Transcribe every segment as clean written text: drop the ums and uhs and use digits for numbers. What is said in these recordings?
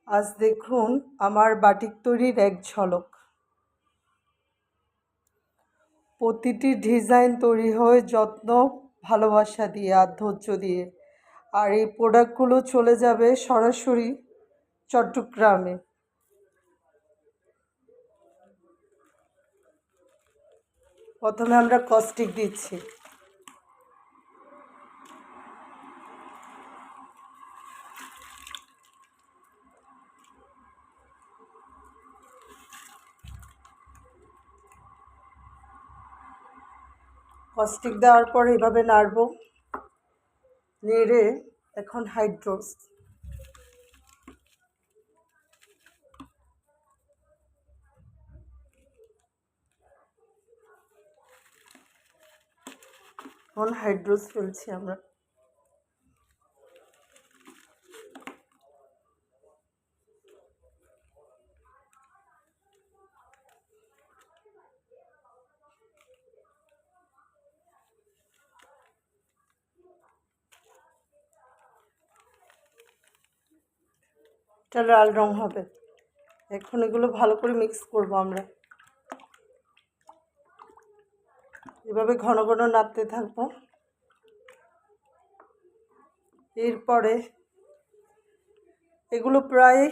আজ দেখুন আমার বাটিক তৈরির এক ঝলক। প্রতিটি ডিজাইন তৈরি হয় যত্ন ভালোবাসা দিয়ে আর ধৈর্য দিয়ে। আর এই প্রোডাক্টগুলো চলে যাবে সরাসরি চট্টগ্রামে। প্রথমে আমরা কস্টিক দিচ্ছি। কস্টিক দেওয়ার পর এভাবে নাড়ব, নেড়ে এখন হাইড্রোস। এখন হাইড্রোস ফেলছি আমরা। এটা লাল রং হবে। এখন এগুলো ভালো করে মিক্স করব আমরা। এভাবে ঘন ঘন নাড়তে থাকবো। এরপরে এগুলো প্রায়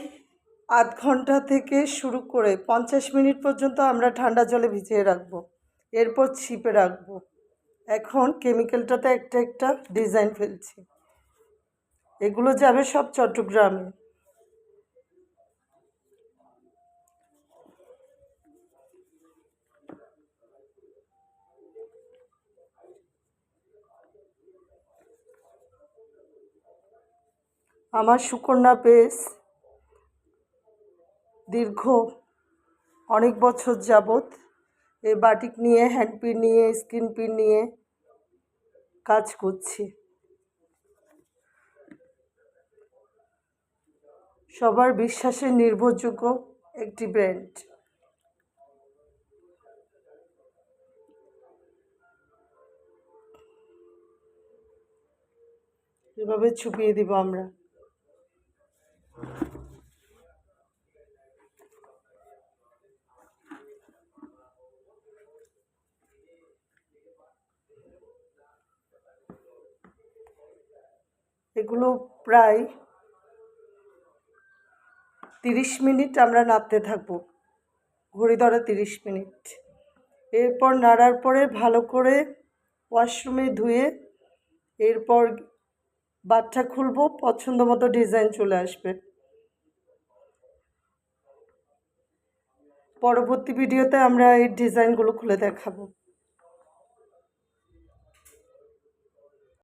আধ ঘন্টা থেকে শুরু করে 50 মিনিট পর্যন্ত আমরা ঠান্ডা জলে ভিজিয়ে রাখবো। এরপর ছিপে রাখবো। এখন কেমিক্যালটাতে একটা একটা ডিজাইন ফেলছি। এগুলো যাবে সব চট্টগ্রামে। আমার সুকন্যা পেজ দীর্ঘ অনেক বছর যাবত এই বাটিক নিয়ে, হ্যান্ড পিন নিয়ে, স্ক্রিন পিন নিয়ে কাজ করছি। সবার বিশ্বাসের নির্ভরযোগ্য একটি ব্র্যান্ড। এভাবে ছুপিয়ে দিব আমরা। এগুলো প্রায় 30 মিনিট আমরা নাড়তে থাকবো, ঘড়ি ধরে 30 মিনিট। এরপর নাড়ার পরে ভালো করে ওয়াশরুমে ধুয়ে এরপর বাটটা খুলবো, পছন্দ মতো ডিজাইন চলে আসবে। পরবর্তী ভিডিওতে আমরা এই ডিজাইনগুলো খুলে দেখাবো।